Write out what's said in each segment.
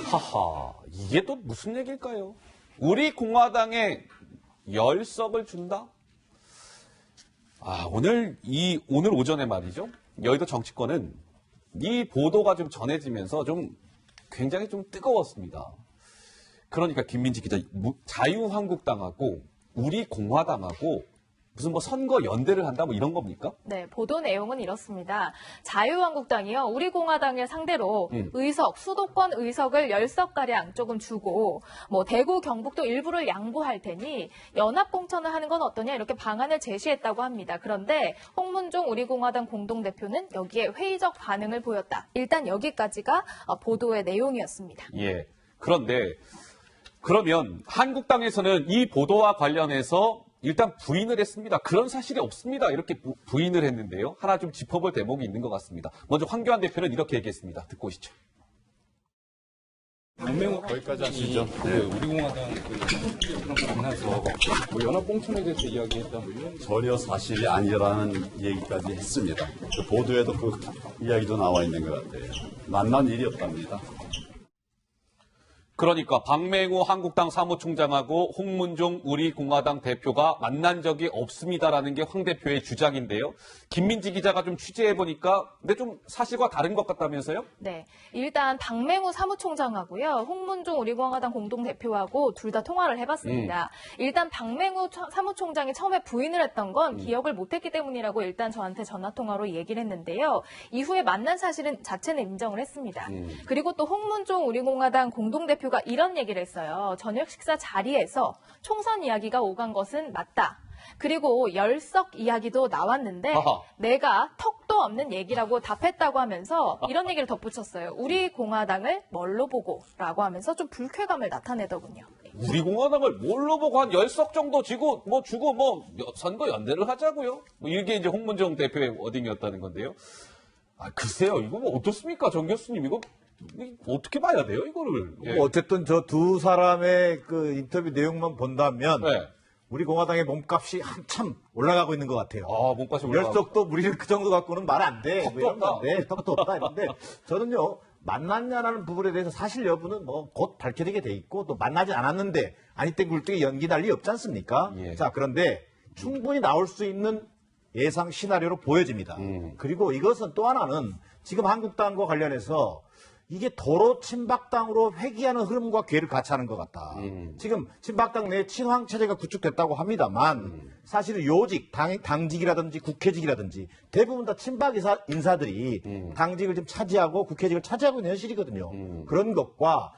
하하, 이게 또 무슨 얘기일까요? 우리 공화당에 열석을 준다? 오늘 오전에 말이죠. 여의도 정치권은 이 보도가 좀 전해지면서 굉장히 좀 뜨거웠습니다. 그러니까 김민지 기자, 자유한국당하고 우리 공화당하고 무슨 선거 연대를 한다 이런 겁니까? 네, 보도 내용은 이렇습니다. 자유한국당이요, 우리 공화당을 상대로 수도권 의석을 10석가량 조금 주고, 대구, 경북도 일부를 양보할 테니 연합공천을 하는 건 어떠냐 이렇게 방안을 제시했다고 합니다. 그런데 홍문종 우리 공화당 공동대표는 여기에 회의적 반응을 보였다. 일단 여기까지가 보도의 내용이었습니다. 예. 그런데 그러면 한국당에서는 이 보도와 관련해서 일단 부인을 했습니다. 그런 사실이 없습니다. 이렇게 부인을 했는데요. 하나 좀 짚어볼 대목이 있는 것 같습니다. 먼저 황교안 대표는 이렇게 얘기했습니다. 듣고 오시죠. 박맹호 거기까지 하시죠. 네, 우리 공화당 그런 만나서 연합 공천에 대해서 이야기했다 이런 전혀 사실이 아니라는 얘기까지 했습니다. 그 보도에도 그 이야기도 나와 있는 것 같아요. 만난 일이 없답니다. 그러니까 박맹호 한국당 사무총장하고 홍문종 우리 공화당 대표가 만난 적이 없습니다라는 게 황 대표의 주장인데요. 김민지 기자가 좀 취재해보니까 근데 좀 사실과 다른 것 같다면서요? 네, 일단 박맹호 사무총장하고요, 홍문종 우리 공화당 공동대표하고 둘 다 통화를 해봤습니다. 일단 박맹호 사무총장이 처음에 부인을 했던 건 기억을 못했기 때문이라고 일단 저한테 전화통화로 얘기를 했는데요. 이후에 만난 사실은 자체는 인정을 했습니다. 그리고 또 홍문종 우리 공화당 공동대표 가 이런 얘기를 했어요. 저녁 식사 자리에서 총선 이야기가 오간 것은 맞다. 그리고 열석 이야기도 나왔는데 내가 턱도 없는 얘기라고 답했다고 하면서 이런 얘기를 덧붙였어요. 우리 공화당을 뭘로 보고라고 하면서 좀 불쾌감을 나타내더군요. 우리 공화당을 뭘로 보고 한 10석 정도 주고 선거 연대를 하자고요. 이게 이제 홍문종 대표의 워딩이었다는 건데요. 글쎄요. 이거 어떻습니까? 정 교수님 이거 어떻게 봐야 돼요, 이거를? 예. 어쨌든 저 두 사람의 그 인터뷰 내용만 본다면 네. 우리 공화당의 몸값이 한참 올라가고 있는 것 같아요. 몸값이 올라가고. 열석도 우리는 그 정도 갖고는 말 안 돼. 턱도 이런 없다. 건데, 턱도 없다. 이런데 저는요, 만났냐라는 부분에 대해서 사실 여부는 곧 밝혀지게 돼 있고 또 만나지 않았는데 아니때 굴뚝에 연기 날 리 없지 않습니까? 예. 자, 그런데 충분히 나올 수 있는 예상 시나리오로 보여집니다. 그리고 이것은 또 하나는 지금 한국당과 관련해서 이게 도로 친박당으로 회귀하는 흐름과 궤를 같이 하는 것 같다. 지금 친박당 내 친황 체제가 구축됐다고 합니다만 사실은 요직, 당직이라든지 국회직이라든지 대부분 다 친박 인사들이 당직을 지금 차지하고 국회직을 차지하고 있는 현실이거든요. 그런 것과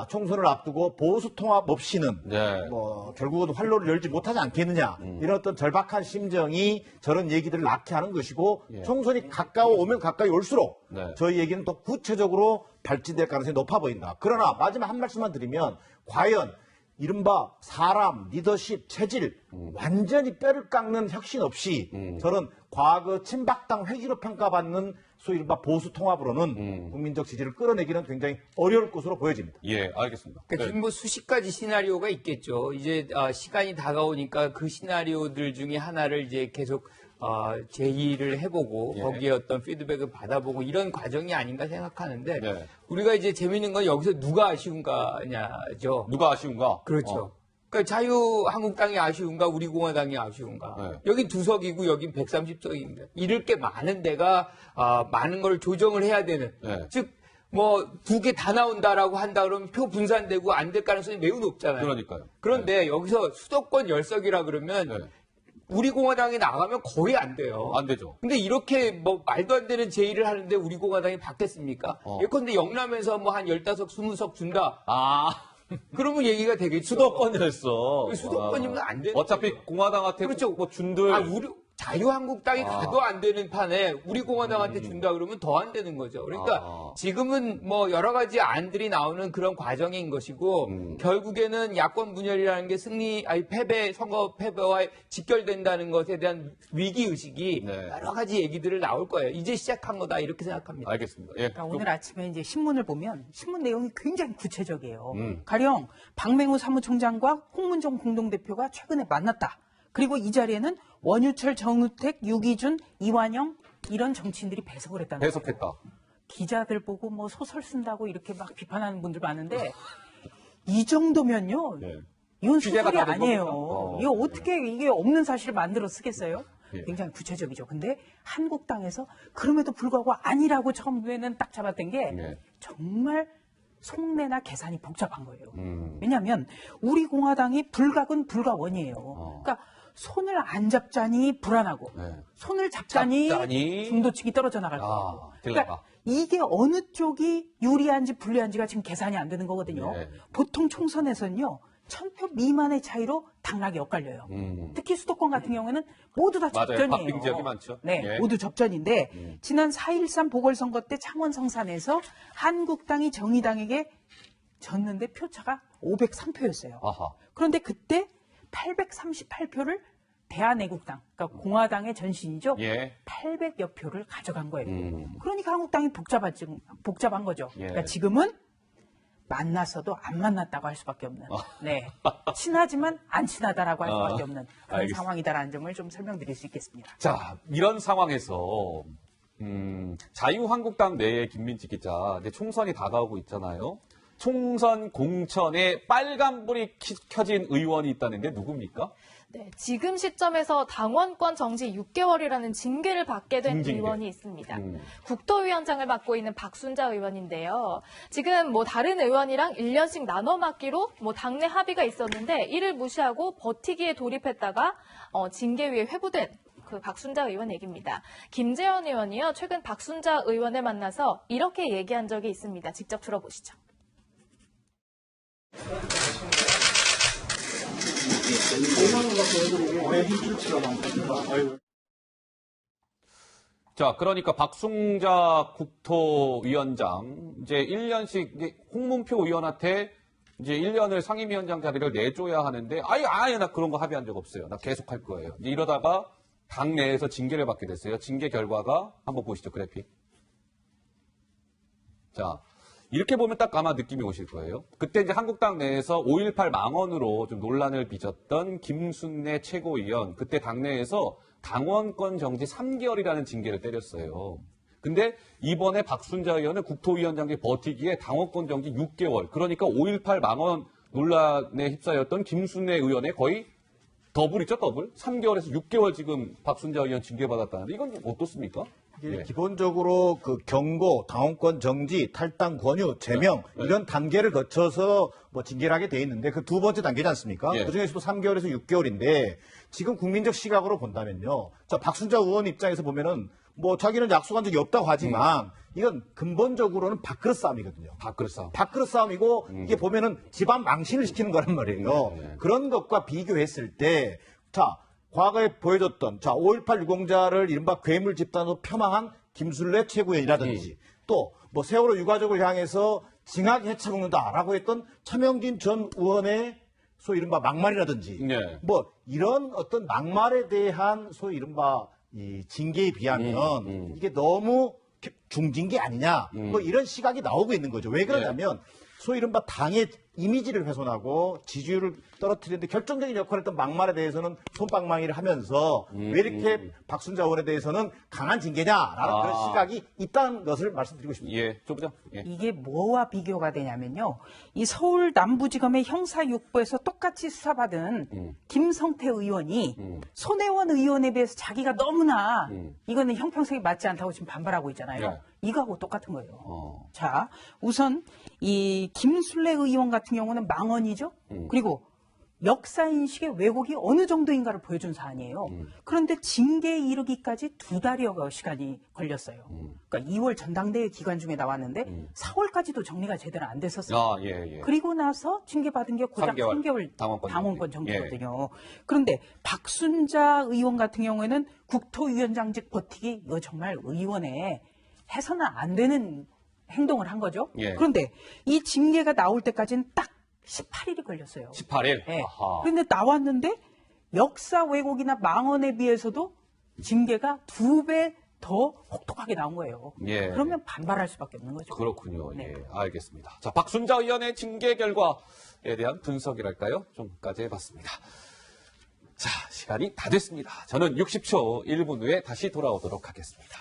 총선을 앞두고 보수 통합 없이는 네. 결국은 활로를 열지 못하지 않겠느냐 이런 어떤 절박한 심정이 저런 얘기들을 낳게 하는 것이고 총선이 가까워오면 가까이 올수록 저희 얘기는 더 구체적으로 발전될 가능성이 높아 보인다. 그러나 마지막 한 말씀만 드리면 과연 이른바 사람, 리더십, 체질 완전히 뼈를 깎는 혁신 없이 저는 과거 친박당 회기로 평가받는 소위 이른바 보수 통합으로는 국민적 지지를 끌어내기는 굉장히 어려울 것으로 보여집니다. 예, 알겠습니다. 그러니까 지금 수십 가지 시나리오가 있겠죠. 이제 시간이 다가오니까 그 시나리오들 중에 하나를 이제 계속 제의를 해보고 거기에 어떤 피드백을 받아보고 이런 과정이 아닌가 생각하는데 우리가 이제 재미있는 건 여기서 누가 아쉬운가냐죠. 누가 아쉬운가? 그렇죠. 그러니까 자유한국당이 아쉬운가 우리 공화당이 아쉬운가. 여긴 2석이고 여긴 130석입니다. 이럴 게 많은 데가 많은 걸 조정을 해야 되는. 즉 2개 다 나온다라고 한다 그러면 표 분산되고 안 될 가능성이 매우 높잖아요. 그러니까요. 그런데 여기서 수도권 10석이라 그러면 우리 공화당이 나가면 거의 안 돼요. 안 되죠. 근데 이렇게 말도 안 되는 제의를 하는데 우리 공화당이 받겠습니까? 예컨대 영남에서 한 15석, 20석 준다. 그러면 얘기가 되겠죠. 수도권이었어. 수도권이면 안 되는 어차피 거죠. 공화당한테 그렇죠. 준들. 자유한국당이 가도 안 되는 판에 우리 공화당한테 준다 그러면 더 안 되는 거죠. 그러니까 지금은 여러 가지 안들이 나오는 그런 과정인 것이고 결국에는 야권 분열이라는 게 선거 패배와 직결된다는 것에 대한 위기의식이 여러 가지 얘기들을 나올 거예요. 이제 시작한 거다 이렇게 생각합니다. 알겠습니다. 그러니까 오늘 아침에 이제 신문을 보면 신문 내용이 굉장히 구체적이에요. 가령 박맹호 사무총장과 홍문종 공동대표가 최근에 만났다. 그리고 이 자리에는 원유철, 정우택, 유기준, 이완영 이런 정치인들이 배석을 했다는 거예요. 배석했다. 기자들 보고 뭐 소설 쓴다고 이렇게 막 비판하는 분들 많은데 이 정도면요. 네. 이건 취재가 소설이 다 된 아니에요. 겁니까? 이거 어떻게 이게 없는 사실을 만들어 쓰겠어요? 예. 굉장히 구체적이죠. 근데 한국당에서 그럼에도 불구하고 아니라고 처음에는 딱 잡았던 게 네. 정말 속내나 계산이 복잡한 거예요. 음. 왜냐하면 우리 공화당이 불각은 불가원이에요. 그러니까 손을 안 잡자니 불안하고 네. 손을 잡자니 잡자니 중도층이 떨어져 나갈 아, 거고. 딜레마. 그러니까 이게 어느 쪽이 유리한지 불리한지가 지금 계산이 안 되는 거거든요. 네. 보통 총선에서는요. 1000표 미만의 차이로 당락이 엇갈려요. 특히 수도권 같은 경우에는 모두 다 맞아요. 접전이에요. 박빙 지역이 많죠. 네, 예. 모두 접전인데 지난 4.13 보궐선거 때 창원 성산에서 한국당이 정의당에게 졌는데 표차가 503표였어요. 아하. 그런데 그때 838표를 대한애국당, 그러니까 공화당의 전신이죠. 예. 800여 표를 가져간 거예요. 그러니까 한국당이 복잡한 거죠. 예. 그러니까 지금은 만났어도 안 만났다고 할 수밖에 없는. 네. 친하지만 안 친하다라고 할 수밖에 없는 그런 알겠습니다. 상황이다라는 점을 좀 설명드릴 수 있겠습니다. 자, 이런 상황에서 자유한국당 내의 김민지 기자, 이제 총선이 다가오고 있잖아요. 총선 공천에 빨간불이 켜진 의원이 있다는데 누굽니까? 네, 지금 시점에서 당원권 정지 6개월이라는 징계를 받게 된 징계. 의원이 있습니다. 국토위원장을 맡고 있는 박순자 의원인데요. 지금 뭐 다른 의원이랑 1년씩 나눠 맡기로 뭐 당내 합의가 있었는데 이를 무시하고 버티기에 돌입했다가 징계위에 회부된 그 박순자 의원 얘기입니다. 김재현 의원이요. 최근 박순자 의원을 만나서 이렇게 얘기한 적이 있습니다. 직접 들어보시죠. 자, 그러니까 박순자 국토위원장 이제 1년씩 이제 홍문표 의원한테 이제 1년을 상임위원장 자리를 내줘야 하는데 아예 나 그런 거 합의한 적 없어요. 나 계속 할 거예요. 이제 이러다가 당 내에서 징계를 받게 됐어요. 징계 결과가 한번 보시죠, 그래픽. 자, 이렇게 보면 딱 아마 느낌이 오실 거예요. 그때 이제 한국당 내에서 5.18 망언으로 좀 논란을 빚었던 김순례 최고위원, 그때 당내에서 당원권 정지 3개월이라는 징계를 때렸어요. 근데 이번에 박순자 의원은 국토위원장직 버티기에 당원권 정지 6개월, 그러니까 5.18 망언 논란에 휩싸였던 김순례 의원의 거의 더블이죠, 더블? 3개월에서 6개월 지금 박순자 의원 징계받았다는데 이건 좀 어떻습니까? 이게 예. 기본적으로 그 경고, 당원권 정지, 탈당 권유, 제명 이런 단계를 거쳐서 뭐 징계를 하게 돼 있는데 그 두 번째 단계지 않습니까? 예. 그중에서도 3개월에서 6개월인데 지금 국민적 시각으로 본다면요. 자, 박순자 의원 입장에서 보면은 뭐 자기는 약속한 적이 없다고 하지만 이건 근본적으로는 밥그릇 싸움이거든요. 밥그릇 싸움. 밥그릇 싸움이고 이게 보면은 집안 망신을 시키는 거란 말이에요. 그런 것과 비교했을 때 자, 과거에 보여줬던 5.18 유공자를 이른바 괴물 집단으로 폄하한 김순례 최고위원이라든지 또 뭐 세월호 유가족을 향해서 징하게 해쳐먹는다라고 했던 차명진 전 의원의 소위 이른바 막말이라든지 네. 뭐 이런 어떤 막말에 대한 소위 이른바 이 징계에 비하면 이게 너무 중징계 아니냐 뭐 이런 시각이 나오고 있는 거죠. 왜 그러냐면 소위 이른바 당의 이미지를 훼손하고 지지율을 떨어뜨리는데 결정적인 역할을 했던 막말에 대해서는 솜방망이를 하면서 왜 이렇게 박순자 의원에 대해서는 강한 징계냐라는 그런 시각이 있다는 것을 말씀드리고 싶습니다. 예, 좁죠? 예. 이게 뭐와 비교가 되냐면요. 이 서울 남부지검의 형사 6부에서 똑같이 수사받은 김성태 의원이 손혜원 의원에 비해서 자기가 너무나 이거는 형평성이 맞지 않다고 지금 반발하고 있잖아요. 네. 이거하고 똑같은 거예요. 자, 우선 이 김순례 의원 같은 경우는 망언이죠. 그리고 역사인식의 왜곡이 어느 정도인가를 보여준 사안이에요. 그런데 징계에 이르기까지 2달여 시간이 걸렸어요. 그러니까 2월 전당대회 기간 중에 나왔는데 4월까지도 정리가 제대로 안 됐었어요. 아, 예, 예. 그리고 나서 징계받은 게 고작 3개월 3개월 당원권 정도거든요. 그런데 박순자 의원 같은 경우에는 국토위원장직 버티기 이거 정말 의원에 해서는 안 되는 행동을 한 거죠. 예. 그런데 이 징계가 나올 때까지는 딱 18일이 걸렸어요. 18일? 네. 아하. 그런데 나왔는데 역사 왜곡이나 망언에 비해서도 징계가 2배 더 혹독하게 나온 거예요. 예. 그러면 반발할 수밖에 없는 거죠. 그렇군요. 네. 예, 알겠습니다. 자, 박순자 의원의 징계 결과에 대한 분석이랄까요? 좀까지 해봤습니다. 자, 시간이 다 됐습니다. 저는 60초 1분 후에 다시 돌아오도록 하겠습니다.